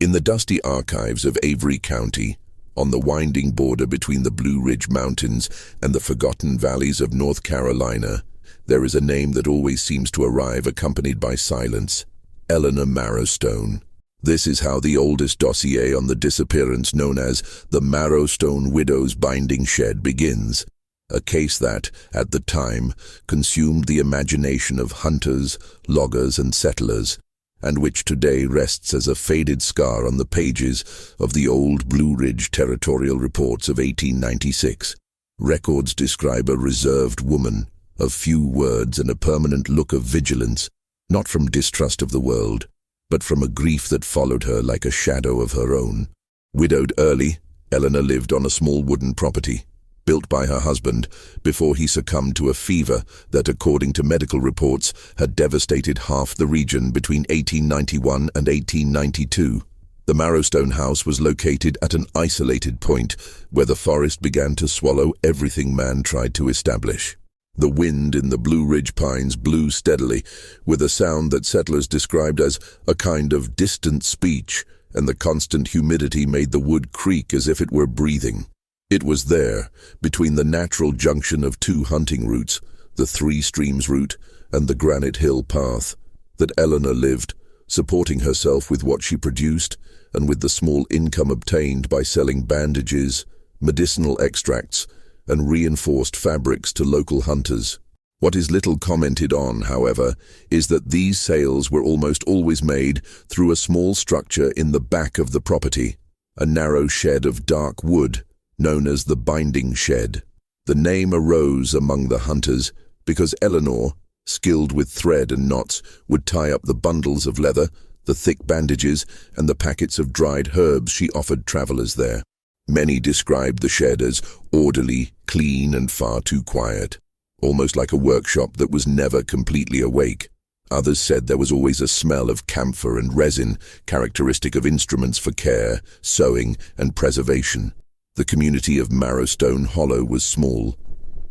In the dusty archives of Avery County, on the winding border between the Blue Ridge Mountains and the forgotten valleys of North Carolina, there is a name that always seems to arrive accompanied by silence: Eleanor Marrowstone. This is how the oldest dossier on the disappearance, known as the Marrowstone Widow's Binding Shed, begins. A case that, at the time, consumed the imagination of hunters, loggers, and settlers, and which today rests as a faded scar on the pages of the old Blue Ridge Territorial Reports of 1896. Records describe a reserved woman, of few words and a permanent look of vigilance, not from distrust of the world, but from a grief that followed her like a shadow of her own. Widowed early, Eleanor lived on a small wooden property, built by her husband before he succumbed to a fever that, according to medical reports, had devastated half the region between 1891 and 1892. The Marrowstone house was located at an isolated point where the forest began to swallow everything man tried to establish. The wind in the Blue Ridge pines blew steadily, with a sound that settlers described as a kind of distant speech, and the constant humidity made the wood creak as if it were breathing. It was there, between the natural junction of two hunting routes, the Three Streams route and the Granite Hill path, that Eleanor lived, supporting herself with what she produced and with the small income obtained by selling bandages, medicinal extracts, and reinforced fabrics to local hunters. What is little commented on, however, is that these sales were almost always made through a small structure in the back of the property, a narrow shed of dark wood, known as the binding shed. The name arose among the hunters because Eleanor, skilled with thread and knots, would tie up the bundles of leather, the thick bandages, and the packets of dried herbs she offered travelers there. Many described the shed as orderly, clean, and far too quiet, almost like a workshop that was never completely awake. Others said there was always a smell of camphor and resin, characteristic of instruments for care, sewing, and preservation. The community of Marrowstone Hollow was small.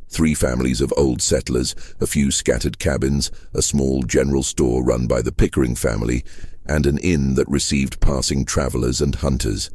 3 families of old settlers, a few scattered cabins, a small general store run by the Pickering family, and an inn that received passing travelers and hunters.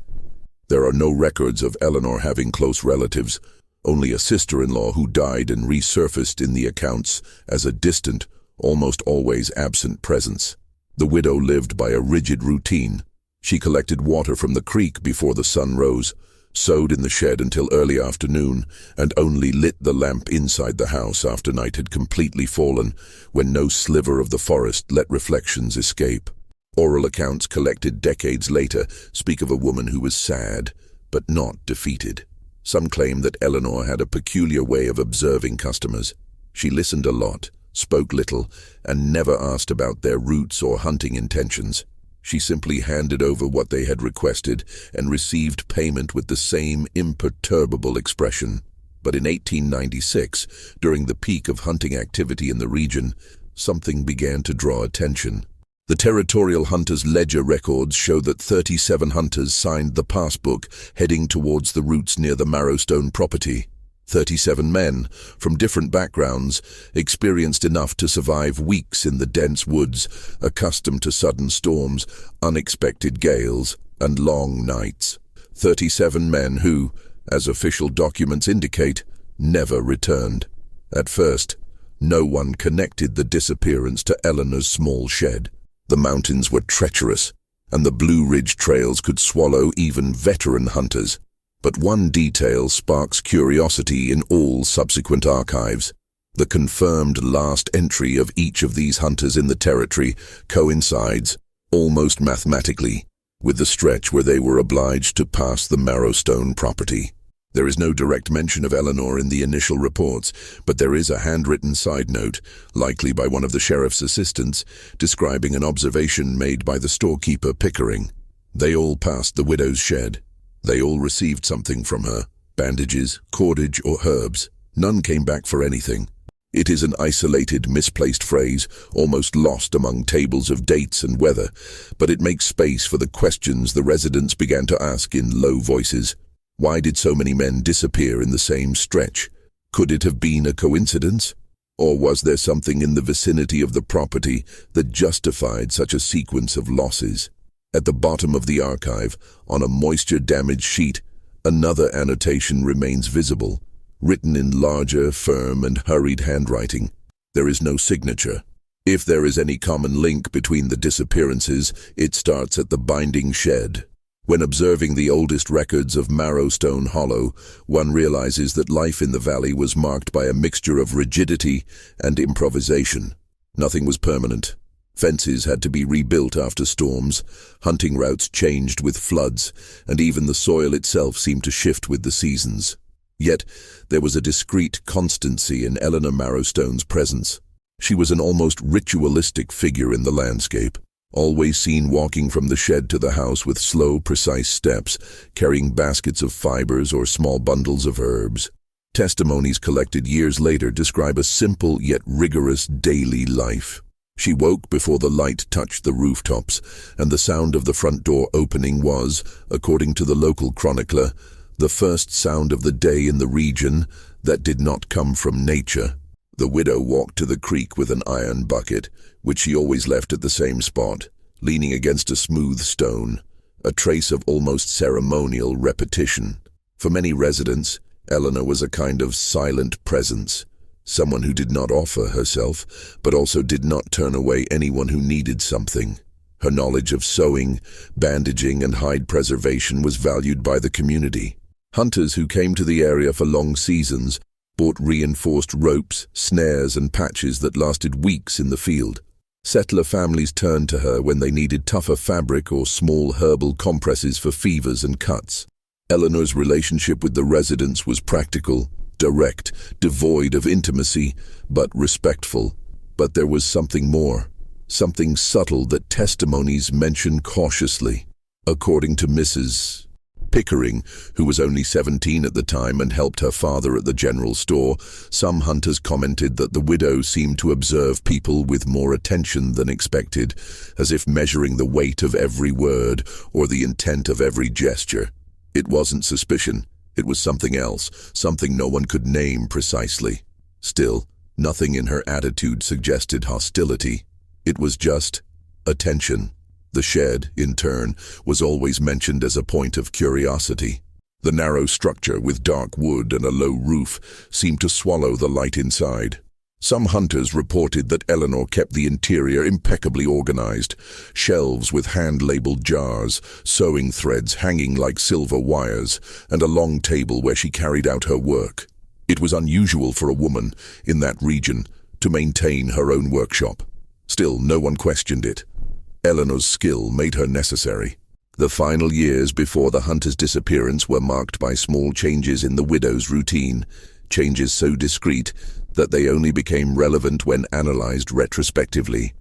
There are no records of Eleanor having close relatives, only a sister-in-law who died and resurfaced in the accounts as a distant, almost always absent presence. The widow lived by a rigid routine. She collected water from the creek before the sun rose, sewed in the shed until early afternoon, and only lit the lamp inside the house after night had completely fallen, when no sliver of the forest let reflections escape. Oral accounts collected decades later speak of a woman who was sad, but not defeated. Some claim that Eleanor had a peculiar way of observing customers. She listened a lot, spoke little, and never asked about their routes or hunting intentions. She simply handed over what they had requested and received payment with the same imperturbable expression. But in 1896, during the peak of hunting activity in the region, something began to draw attention. The Territorial Hunters' Ledger records show that 37 hunters signed the passbook heading towards the routes near the Marrowstone property. 37 men, from different backgrounds, experienced enough to survive weeks in the dense woods, accustomed to sudden storms, unexpected gales, and long nights. 37 men who, as official documents indicate, never returned. At first, no one connected the disappearance to Eleanor's small shed. The mountains were treacherous, and the Blue Ridge trails could swallow even veteran hunters. But one detail sparks curiosity in all subsequent archives. The confirmed last entry of each of these hunters in the territory coincides, almost mathematically, with the stretch where they were obliged to pass the Marrowstone property. There is no direct mention of Eleanor in the initial reports, but there is a handwritten side note, likely by one of the sheriff's assistants, describing an observation made by the storekeeper Pickering. They all passed the widow's shed. They all received something from her, bandages, cordage, or herbs. None came back for anything. It is an isolated, misplaced phrase, almost lost among tables of dates and weather, but it makes space for the questions the residents began to ask in low voices. Why did so many men disappear in the same stretch? Could it have been a coincidence? Or was there something in the vicinity of the property that justified such a sequence of losses? At the bottom of the archive, on a moisture-damaged sheet, another annotation remains visible, written in larger, firm, and hurried handwriting. There is no signature. If there is any common link between the disappearances, it starts at the binding shed. When observing the oldest records of Marrowstone Hollow, one realizes that life in the valley was marked by a mixture of rigidity and improvisation. Nothing was permanent. Fences had to be rebuilt after storms, hunting routes changed with floods, and even the soil itself seemed to shift with the seasons. Yet, there was a discreet constancy in Eleanor Marrowstone's presence. She was an almost ritualistic figure in the landscape, always seen walking from the shed to the house with slow, precise steps, carrying baskets of fibers or small bundles of herbs. Testimonies collected years later describe a simple yet rigorous daily life. She woke before the light touched the rooftops, and the sound of the front door opening was, according to the local chronicler, the first sound of the day in the region that did not come from nature. The widow walked to the creek with an iron bucket, which she always left at the same spot, leaning against a smooth stone, a trace of almost ceremonial repetition. For many residents, Eleanor was a kind of silent presence, someone who did not offer herself, but also did not turn away anyone who needed something. Her knowledge of sewing, bandaging, and hide preservation was valued by the community. Hunters who came to the area for long seasons bought reinforced ropes, snares, and patches that lasted weeks in the field. Settler families turned to her when they needed tougher fabric or small herbal compresses for fevers and cuts. Eleanor's relationship with the residents was practical, direct, devoid of intimacy, but respectful. But there was something more, something subtle that testimonies mention cautiously. According to Mrs. Pickering, who was only 17 at the time and helped her father at the general store, some hunters commented that the widow seemed to observe people with more attention than expected, as if measuring the weight of every word or the intent of every gesture. It wasn't suspicion. It was something else, something no one could name precisely. Still, nothing in her attitude suggested hostility. It was just attention. The shed, in turn, was always mentioned as a point of curiosity. The narrow structure with dark wood and a low roof seemed to swallow the light inside. Some hunters reported that Eleanor kept the interior impeccably organized, shelves with hand-labeled jars, sewing threads hanging like silver wires, and a long table where she carried out her work. It was unusual for a woman, in that region, to maintain her own workshop. Still, no one questioned it. Eleanor's skill made her necessary. The final years before the hunter's disappearance were marked by small changes in the widow's routine, changes so discreet that they only became relevant when analyzed retrospectively.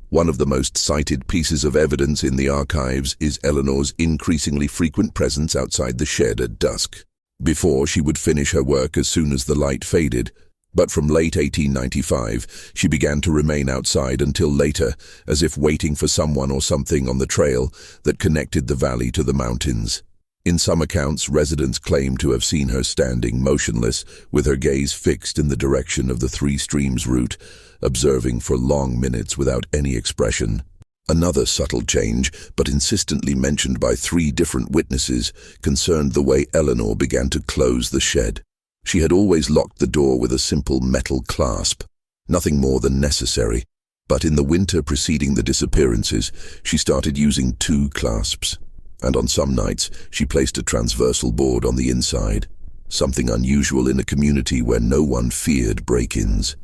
One of the most cited pieces of evidence in the archives is Eleanor's increasingly frequent presence outside the shed at dusk. Before, she would finish her work as soon as the light faded, but from late 1895, she began to remain outside until later, as if waiting for someone or something on the trail that connected the valley to the mountains. In some accounts, residents claim to have seen her standing motionless, with her gaze fixed in the direction of the Three Streams route, observing for long minutes without any expression. Another subtle change, but insistently mentioned by 3 different witnesses, concerned the way Eleanor began to close the shed. She had always locked the door with a simple metal clasp, nothing more than necessary, but in the winter preceding the disappearances, she started using 2 clasps, and on some nights she placed a transversal board on the inside, something unusual in a community where no one feared break-ins.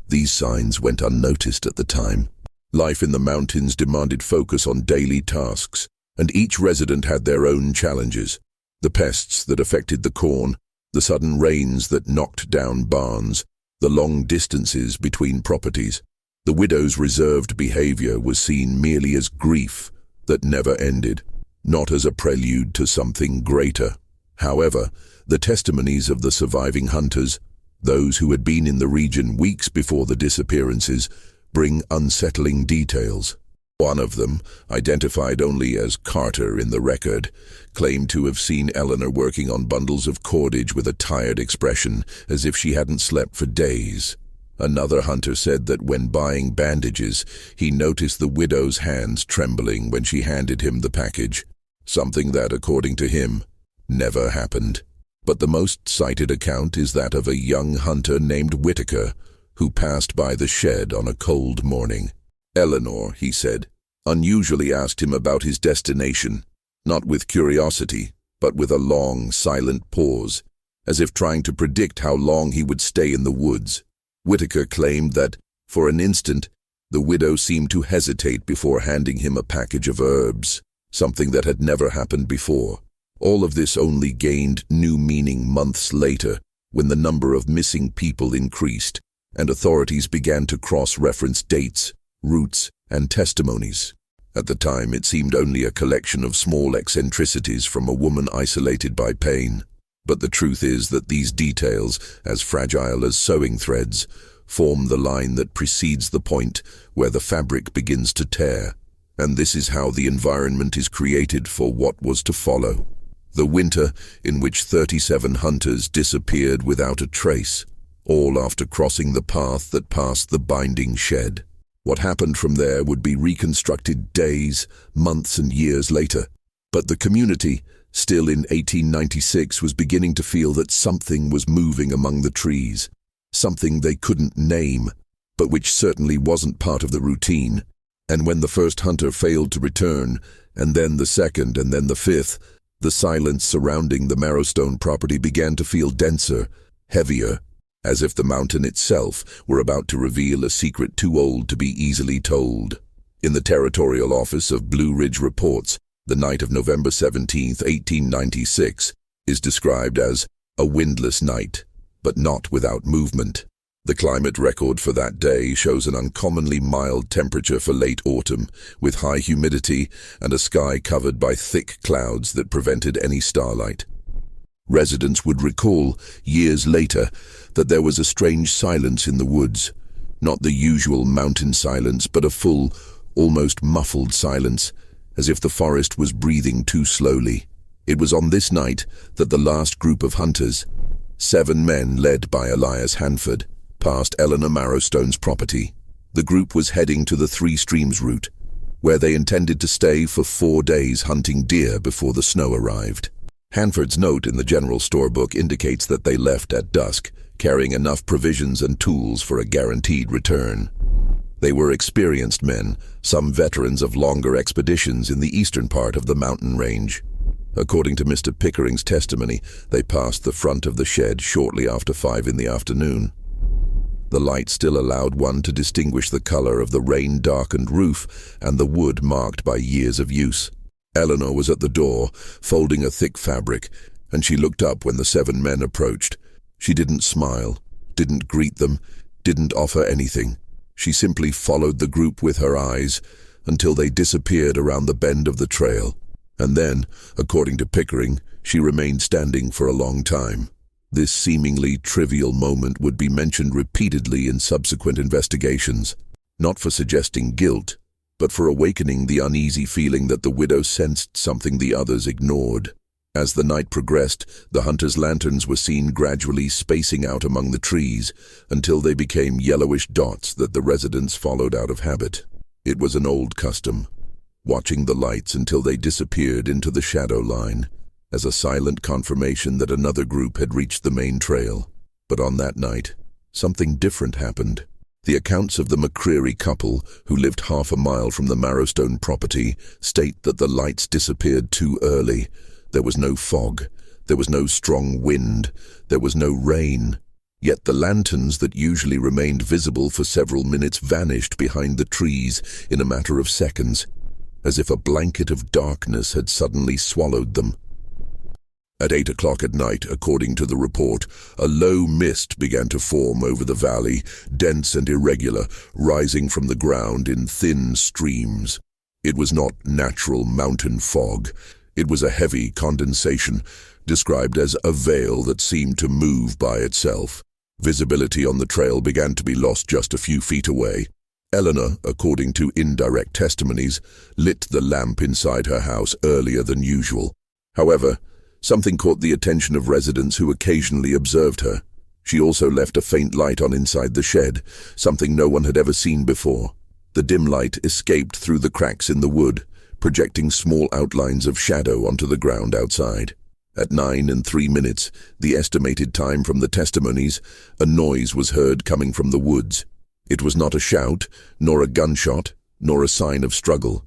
These signs went unnoticed at the time. Life in the mountains demanded focus on daily tasks, and each resident had their own challenges: the pests that affected the corn, the sudden rains that knocked down barns, the long distances between properties. The widow's reserved behavior was seen merely as grief that never ended, not as a prelude to something greater. However, the testimonies of the surviving hunters, those who had been in the region weeks before the disappearances, bring unsettling details. One of them, identified only as Carter in the record, claimed to have seen Eleanor working on bundles of cordage with a tired expression, as if she hadn't slept for days. Another hunter said that when buying bandages, he noticed the widow's hands trembling when she handed him the package, something that, according to him, never happened. But the most cited account is that of a young hunter named Whitaker, who passed by the shed on a cold morning. Eleanor, he said, unusually asked him about his destination, not with curiosity, but with a long, silent pause, as if trying to predict how long he would stay in the woods. Whitaker claimed that, for an instant, the widow seemed to hesitate before handing him a package of herbs, something that had never happened before. All of this only gained new meaning months later, when the number of missing people increased, and authorities began to cross-reference dates, routes, and testimonies. At the time, it seemed only a collection of small eccentricities from a woman isolated by pain. But the truth is that these details, as fragile as sewing threads, form the line that precedes the point where the fabric begins to tear. And this is how the environment is created for what was to follow. The winter in which 37 hunters disappeared without a trace, all after crossing the path that passed the binding shed. What happened from there would be reconstructed days, months, and years later. But the community, still in 1896, was beginning to feel that something was moving among the trees, something they couldn't name, but which certainly wasn't part of the routine. And when the first hunter failed to return, and then the second, and then the fifth, the silence surrounding the Marrowstone property began to feel denser, heavier, as if the mountain itself were about to reveal a secret too old to be easily told. In the territorial office of Blue Ridge Reports, the night of November 17, 1896, is described as a windless night, but not without movement. The climate record for that day shows an uncommonly mild temperature for late autumn, with high humidity and a sky covered by thick clouds that prevented any starlight. Residents would recall, years later, that there was a strange silence in the woods, not the usual mountain silence, but a full, almost muffled silence, as if the forest was breathing too slowly. It was on this night that the last group of hunters, 7 men led by Elias Hanford, passed Eleanor Marrowstone's property. The group was heading to the Three Streams route, where they intended to stay for 4 days hunting deer before the snow arrived. Hanford's note in the general store book indicates that they left at dusk, carrying enough provisions and tools for a guaranteed return. They were experienced men, some veterans of longer expeditions in the eastern part of the mountain range. According to Mr. Pickering's testimony, they passed the front of the shed shortly after 5 in the afternoon. The light still allowed one to distinguish the color of the rain-darkened roof and the wood marked by years of use. Eleanor was at the door, folding a thick fabric, and she looked up when the 7 men approached. She didn't smile, didn't greet them, didn't offer anything. She simply followed the group with her eyes until they disappeared around the bend of the trail. And then, according to Pickering, she remained standing for a long time. This seemingly trivial moment would be mentioned repeatedly in subsequent investigations, not for suggesting guilt, but for awakening the uneasy feeling that the widow sensed something the others ignored. As the night progressed, the hunters' lanterns were seen gradually spacing out among the trees until they became yellowish dots that the residents followed out of habit. It was an old custom, watching the lights until they disappeared into the shadow line, as a silent confirmation that another group had reached the main trail. But on that night, something different happened. The accounts of the McCreary couple, who lived half a mile from the Marrowstone property, state that the lights disappeared too early. There was no fog, there was no strong wind, there was no rain. Yet the lanterns that usually remained visible for several minutes vanished behind the trees in a matter of seconds, as if a blanket of darkness had suddenly swallowed them. At 8 o'clock at night, according to the report, a low mist began to form over the valley, dense and irregular, rising from the ground in thin streams. It was not natural mountain fog. It was a heavy condensation, described as a veil that seemed to move by itself. Visibility on the trail began to be lost just a few feet away. Eleanor, according to indirect testimonies, lit the lamp inside her house earlier than usual. However, something caught the attention of residents who occasionally observed her. She also left a faint light on inside the shed, something no one had ever seen before. The dim light escaped through the cracks in the wood, projecting small outlines of shadow onto the ground outside. At 9:03, the estimated time from the testimonies, a noise was heard coming from the woods. It was not a shout, nor a gunshot, nor a sign of struggle.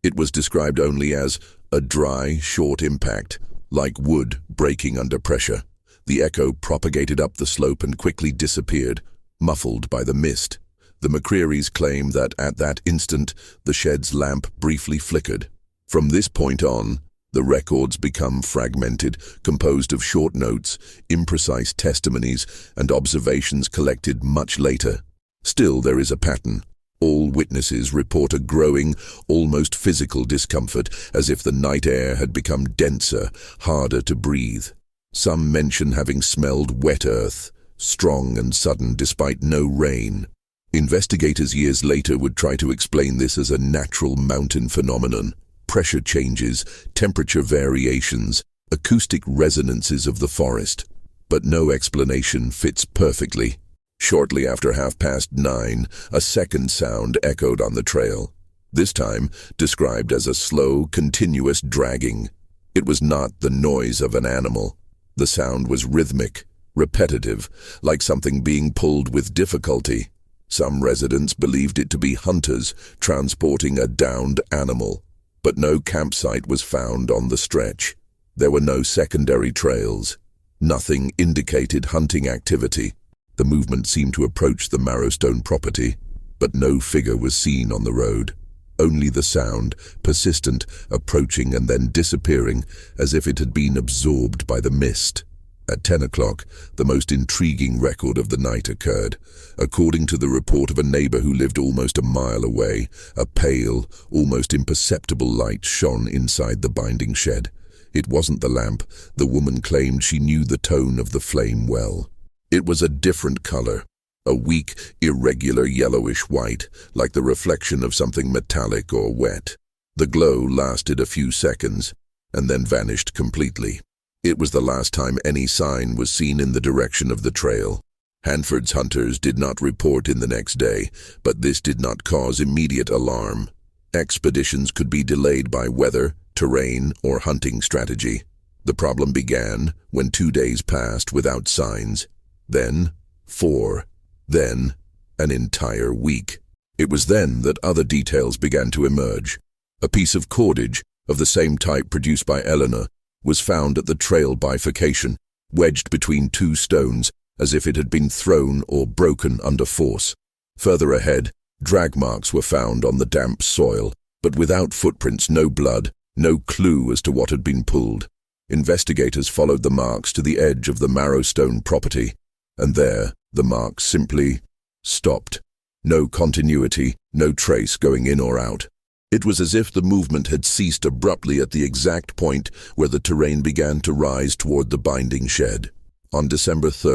It was described only as a dry, short impact, like wood breaking under pressure. The echo propagated up the slope and quickly disappeared, muffled by the mist. The McCrearys claim that at that instant, the shed's lamp briefly flickered. From this point on, the records become fragmented, composed of short notes, imprecise testimonies, and observations collected much later. Still, there is a pattern. All witnesses report a growing, almost physical discomfort, as if the night air had become denser, harder to breathe. Some mention having smelled wet earth, strong and sudden despite no rain. Investigators years later would try to explain this as a natural mountain phenomenon. Pressure changes, temperature variations, acoustic resonances of the forest. But no explanation fits perfectly. Shortly after 9:30, a second sound echoed on the trail. This time described as a slow, continuous dragging. It was not the noise of an animal. The sound was rhythmic, repetitive, like something being pulled with difficulty. Some residents believed it to be hunters transporting a downed animal, but no campsite was found on the stretch. There were no secondary trails. Nothing indicated hunting activity. The movement seemed to approach the Marrowstone property, but no figure was seen on the road. Only the sound, persistent, approaching and then disappearing, as if it had been absorbed by the mist. At 10 o'clock, the most intriguing record of the night occurred. According to the report of a neighbor who lived almost a mile away, a pale, almost imperceptible light shone inside the binding shed. It wasn't the lamp. The woman claimed she knew the tone of the flame well. It was a different color, a weak, irregular yellowish white, like the reflection of something metallic or wet. The glow lasted a few seconds, and then vanished completely. It was the last time any sign was seen in the direction of the trail. Hanford's hunters did not report in the next day, but this did not cause immediate alarm. Expeditions could be delayed by weather, terrain, or hunting strategy. The problem began when 2 days passed without signs. Then 4, then an entire week. It was then that other details began to emerge. A piece of cordage, of the same type produced by Eleanor, was found at the trail bifurcation, wedged between 2 stones, as if it had been thrown or broken under force. Further ahead, drag marks were found on the damp soil, but without footprints, no blood, no clue as to what had been pulled. Investigators followed the marks to the edge of the Marrowstone property, and there the marks simply stopped. No continuity, no trace going in or out. It was as if the movement had ceased abruptly at the exact point where the terrain began to rise toward the binding shed. On December 3,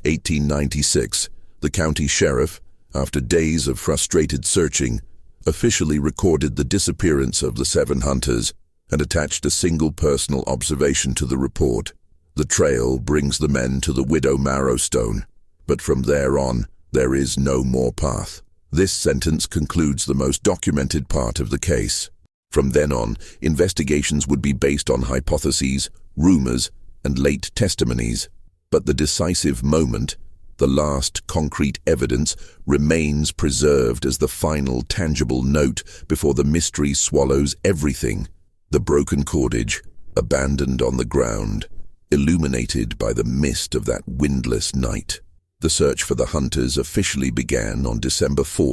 1896, the county sheriff, after days of frustrated searching, officially recorded the disappearance of the 7 hunters and attached a single personal observation to the report. The trail brings the men to the widow Marrowstone, but from there on, there is no more path. This sentence concludes the most documented part of the case. From then on, investigations would be based on hypotheses, rumors, and late testimonies. But the decisive moment, the last concrete evidence, remains preserved as the final tangible note before the mystery swallows everything. The broken cordage, abandoned on the ground, illuminated by the mist of that windless night. The search for the hunters officially began on December 4,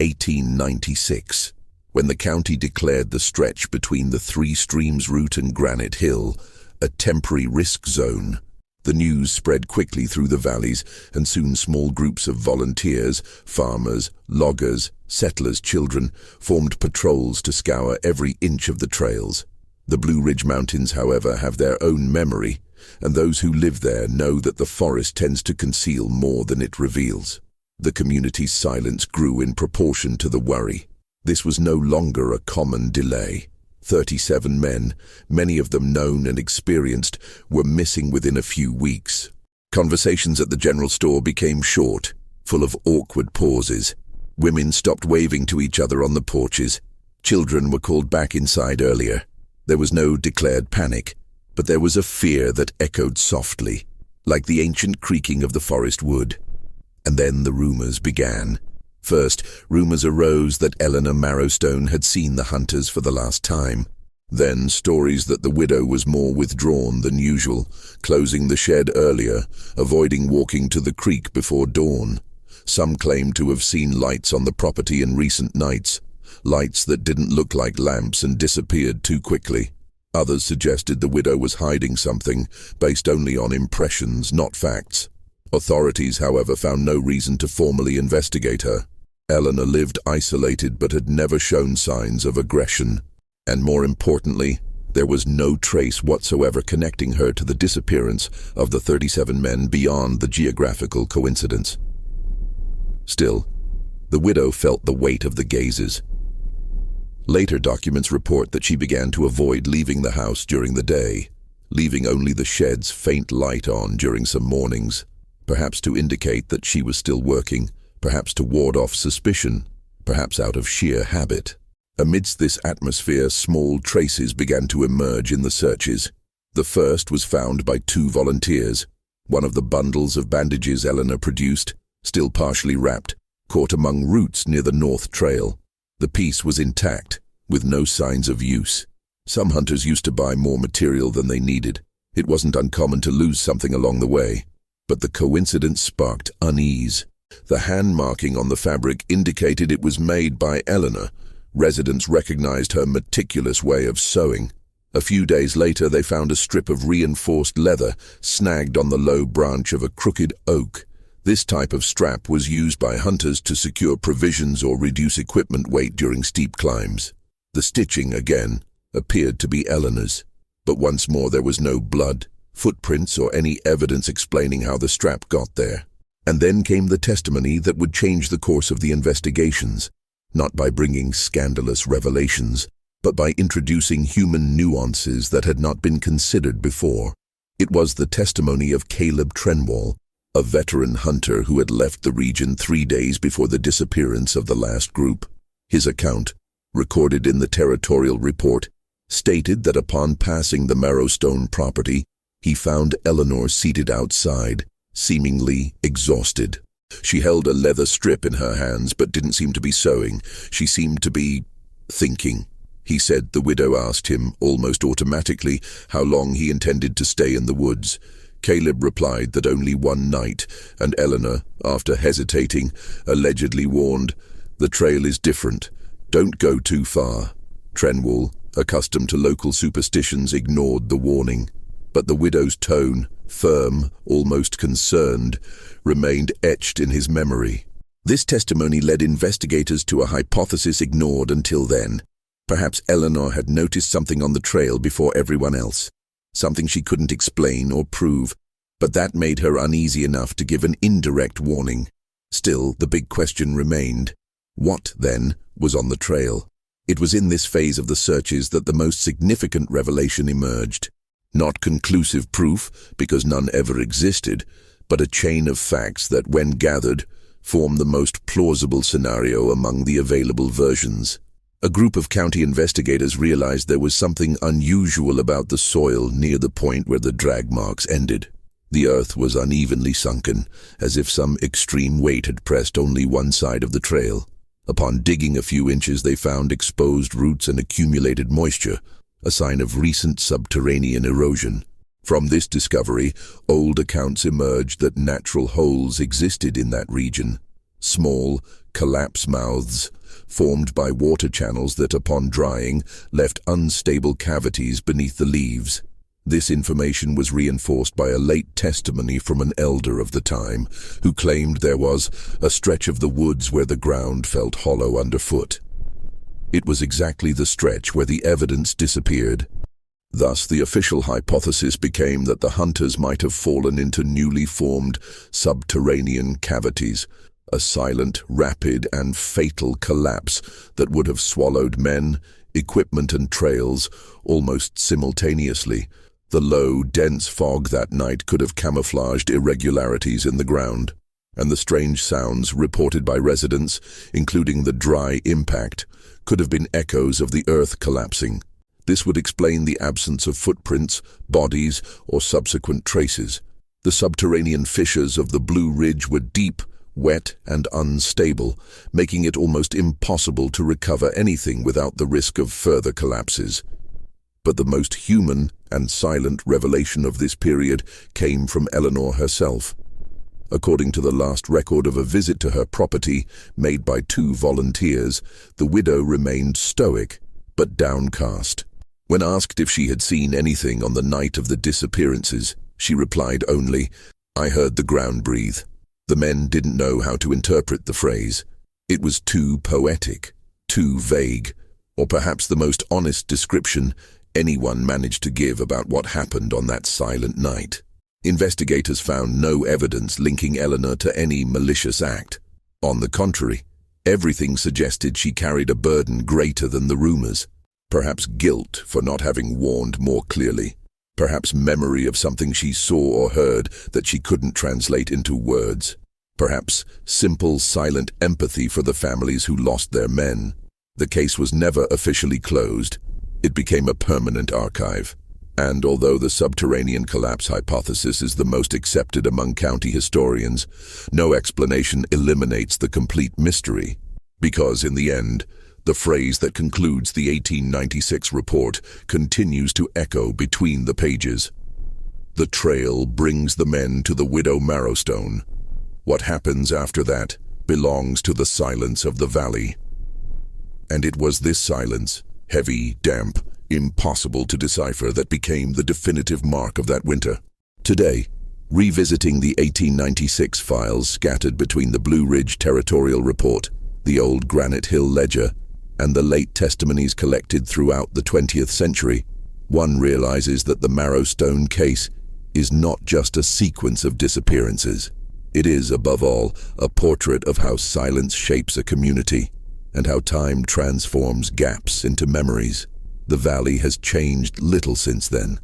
1896, when the county declared the stretch between the 3 Streams route and Granite Hill a temporary risk zone. The news spread quickly through the valleys, and soon small groups of volunteers, farmers, loggers, settlers' children, formed patrols to scour every inch of the trails. The Blue Ridge Mountains, however, have their own memory, and those who live there know that the forest tends to conceal more than it reveals. The community's silence grew in proportion to the worry. This was no longer a common delay. 37 men, many of them known and experienced, were missing within a few weeks. Conversations at the general store became short, full of awkward pauses. Women stopped waving to each other on the porches. Children were called back inside earlier. There was no declared panic, but there was a fear that echoed softly, like the ancient creaking of the forest wood. And then the rumors began. First, rumors arose that Eleanor Marrowstone had seen the hunters for the last time. Then stories that the widow was more withdrawn than usual, closing the shed earlier, avoiding walking to the creek before dawn. Some claimed to have seen lights on the property in recent nights, lights that didn't look like lamps and disappeared too quickly. Others suggested the widow was hiding something, based only on impressions, not facts. Authorities, however, found no reason to formally investigate her. Eleanor lived isolated but had never shown signs of aggression. And more importantly, there was no trace whatsoever connecting her to the disappearance of the 37 men beyond the geographical coincidence. Still, the widow felt the weight of the gazes. Later documents report that she began to avoid leaving the house during the day, leaving only the shed's faint light on during some mornings, perhaps to indicate that she was still working, perhaps to ward off suspicion, perhaps out of sheer habit. Amidst this atmosphere, small traces began to emerge in the searches. The first was found by 2 volunteers. One of the bundles of bandages Eleanor produced, still partially wrapped, caught among roots near the North Trail. The piece was intact, with no signs of use. Some hunters used to buy more material than they needed. It wasn't uncommon to lose something along the way. But the coincidence sparked unease. The hand marking on the fabric indicated it was made by Eleanor. Residents recognized her meticulous way of sewing. A few days later, they found a strip of reinforced leather snagged on the low branch of a crooked oak. This type of strap was used by hunters to secure provisions or reduce equipment weight during steep climbs. The stitching, again, appeared to be Eleanor's. But once more there was no blood, footprints, or any evidence explaining how the strap got there. And then came the testimony that would change the course of the investigations, not by bringing scandalous revelations, but by introducing human nuances that had not been considered before. It was the testimony of Caleb Trenwall, a veteran hunter who had left the region 3 days before the disappearance of the last group. His account, recorded in the territorial report, stated that upon passing the Marrowstone property, he found Eleanor seated outside, seemingly exhausted. She held a leather strip in her hands but didn't seem to be sewing. She seemed to be thinking. He said the widow asked him, almost automatically, how long he intended to stay in the woods. Caleb replied that only 1 night, and Eleanor, after hesitating, allegedly warned, "The trail is different. Don't go too far." Trenwall, accustomed to local superstitions, ignored the warning. But the widow's tone, firm, almost concerned, remained etched in his memory. This testimony led investigators to a hypothesis ignored until then. Perhaps Eleanor had noticed something on the trail before everyone else, something she couldn't explain or prove, but that made her uneasy enough to give an indirect warning. Still, the big question remained. What, then, was on the trail? It was in this phase of the searches that the most significant revelation emerged. Not conclusive proof, because none ever existed, but a chain of facts that, when gathered, form the most plausible scenario among the available versions. A group of county investigators realized there was something unusual about the soil near the point where the drag marks ended. The earth was unevenly sunken, as if some extreme weight had pressed only one side of the trail. Upon digging a few inches, they found exposed roots and accumulated moisture, a sign of recent subterranean erosion. From this discovery, old accounts emerged that natural holes existed in that region. Small, collapse mouths, formed by water channels that, upon drying, left unstable cavities beneath the leaves. This information was reinforced by a late testimony from an elder of the time, who claimed there was a stretch of the woods where the ground felt hollow underfoot. It was exactly the stretch where the evidence disappeared. Thus, the official hypothesis became that the hunters might have fallen into newly formed subterranean cavities, a silent, rapid, and fatal collapse that would have swallowed men, equipment, and trails almost simultaneously, The low, dense fog that night could have camouflaged irregularities in the ground, and the strange sounds reported by residents, including the dry impact, could have been echoes of the earth collapsing. This would explain the absence of footprints, bodies, or subsequent traces. The subterranean fissures of the Blue Ridge were deep, wet, and unstable, making it almost impossible to recover anything without the risk of further collapses. But the most human and silent revelation of this period came from Eleanor herself. According to the last record of a visit to her property, made by 2 volunteers, the widow remained stoic, but downcast. When asked if she had seen anything on the night of the disappearances, she replied only, "I heard the ground breathe." The men didn't know how to interpret the phrase. It was too poetic, too vague, or perhaps the most honest description anyone managed to give about what happened on that silent night. Investigators found no evidence linking Eleanor to any malicious act. On the contrary, everything suggested she carried a burden greater than the rumors. Perhaps guilt for not having warned more clearly. Perhaps memory of something she saw or heard that she couldn't translate into words. Perhaps simple, silent empathy for the families who lost their men. The case was never officially closed. It became a permanent archive. And although the subterranean collapse hypothesis is the most accepted among county historians, no explanation eliminates the complete mystery. Because in the end, the phrase that concludes the 1896 report continues to echo between the pages. The trail brings the men to the widow Marrowstone. What happens after that belongs to the silence of the valley. And it was this silence, heavy, damp, impossible to decipher, that became the definitive mark of that winter. Today, revisiting the 1896 files scattered between the Blue Ridge Territorial Report, the old Granite Hill Ledger, and the late testimonies collected throughout the 20th century, one realizes that the Marrowstone case is not just a sequence of disappearances. It is, above all, a portrait of how silence shapes a community and how time transforms gaps into memories. The valley has changed little since then.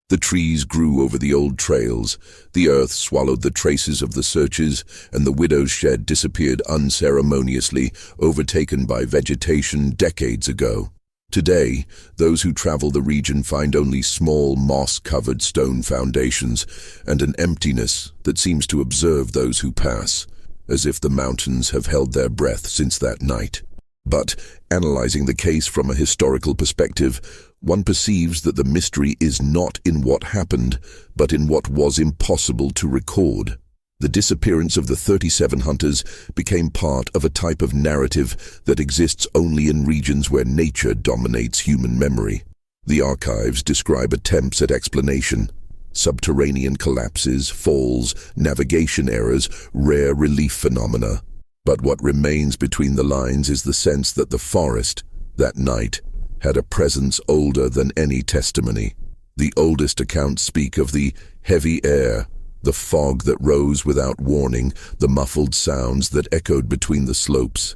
The trees grew over the old trails, the earth swallowed the traces of the searches, and the widow's shed disappeared unceremoniously, overtaken by vegetation decades ago. Today, those who travel the region find only small, moss-covered stone foundations and an emptiness that seems to observe those who pass, as if the mountains have held their breath since that night. But, analyzing the case from a historical perspective, one perceives that the mystery is not in what happened, but in what was impossible to record. The disappearance of the 37 hunters became part of a type of narrative that exists only in regions where nature dominates human memory. The archives describe attempts at explanation: subterranean collapses, falls, navigation errors, rare relief phenomena. But what remains between the lines is the sense that the forest, that night, had a presence older than any testimony. The oldest accounts speak of the heavy air, the fog that rose without warning, the muffled sounds that echoed between the slopes.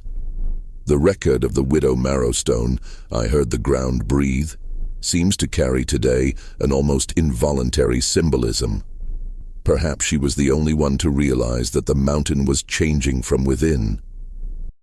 The record of the widow Marrowstone, "I heard the ground breathe," seems to carry today an almost involuntary symbolism. Perhaps she was the only one to realize that the mountain was changing from within.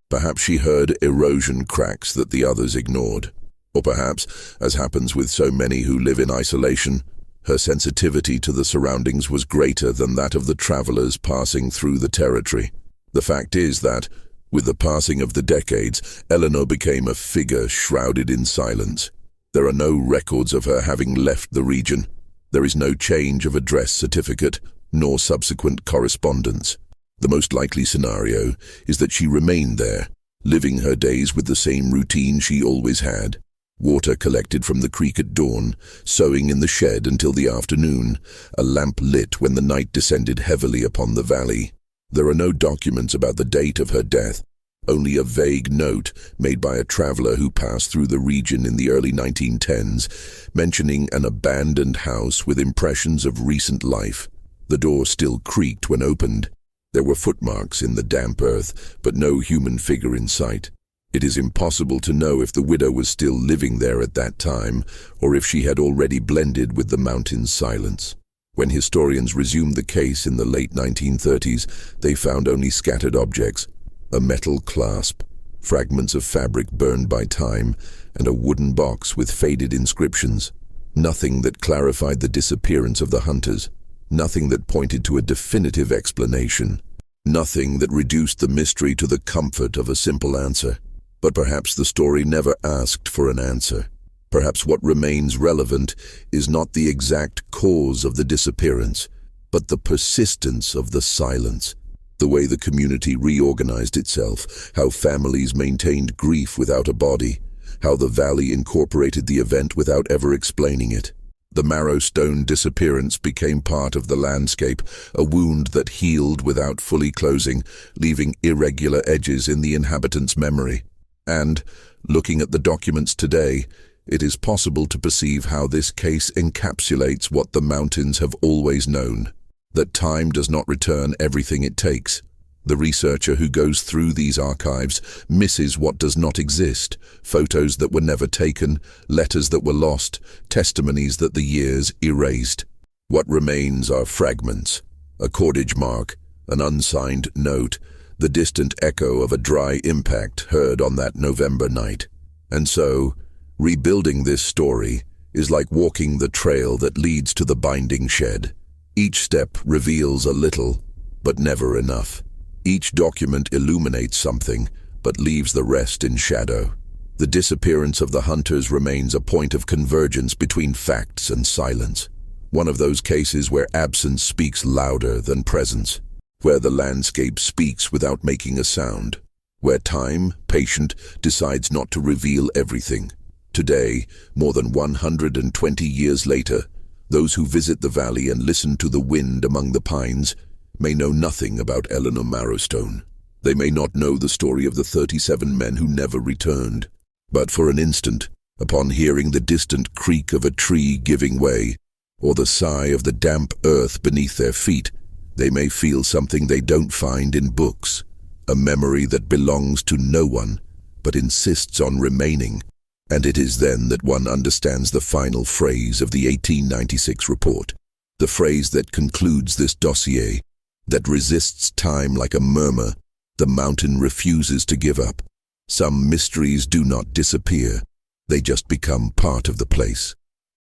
Perhaps she heard erosion cracks that the others ignored. Or perhaps, as happens with so many who live in isolation, her sensitivity to the surroundings was greater than that of the travelers passing through the territory. The fact is that, with the passing of the decades, Eleanor became a figure shrouded in silence. There are no records of her having left the region. There is no change of address certificate, nor subsequent correspondence. The most likely scenario is that she remained there, living her days with the same routine she always had. Water collected from the creek at dawn, sewing in the shed until the afternoon, a lamp lit when the night descended heavily upon the valley. There are no documents about the date of her death, only a vague note made by a traveler who passed through the region in the early 1910s, mentioning an abandoned house with impressions of recent life. The door still creaked when opened. There were footmarks in the damp earth, but no human figure in sight. It is impossible to know if the widow was still living there at that time, or if she had already blended with the mountain's silence. When historians resumed the case in the late 1930s, they found only scattered objects, a metal clasp, fragments of fabric burned by time, and a wooden box with faded inscriptions. Nothing that clarified the disappearance of the hunters. Nothing that pointed to a definitive explanation. Nothing that reduced the mystery to the comfort of a simple answer. But perhaps the story never asked for an answer. Perhaps what remains relevant is not the exact cause of the disappearance, but the persistence of the silence. The way the community reorganized itself, how families maintained grief without a body, how the valley incorporated the event without ever explaining it. The Marrowstone disappearance became part of the landscape, a wound that healed without fully closing, leaving irregular edges in the inhabitants' memory. And, looking at the documents today, it is possible to perceive how this case encapsulates what the mountains have always known, that time does not return everything it takes. The researcher who goes through these archives misses what does not exist, photos that were never taken, letters that were lost, testimonies that the years erased. What remains are fragments, a cordage mark, an unsigned note, the distant echo of a dry impact heard on that November night. And so, rebuilding this story is like walking the trail that leads to the binding shed. Each step reveals a little, but never enough. Each document illuminates something, but leaves the rest in shadow. The disappearance of the hunters remains a point of convergence between facts and silence. One of those cases where absence speaks louder than presence, where the landscape speaks without making a sound, where time, patient, decides not to reveal everything. Today, more than 120 years later, those who visit the valley and listen to the wind among the pines may know nothing about Eleanor Marrowstone. They may not know the story of the 37 men who never returned. But for an instant, upon hearing the distant creak of a tree giving way, or the sigh of the damp earth beneath their feet, they may feel something they don't find in books, a memory that belongs to no one, but insists on remaining. And it is then that one understands the final phrase of the 1896 report, the phrase that concludes this dossier, that resists time like a murmur. The mountain refuses to give up. Some mysteries do not disappear, they just become part of the place.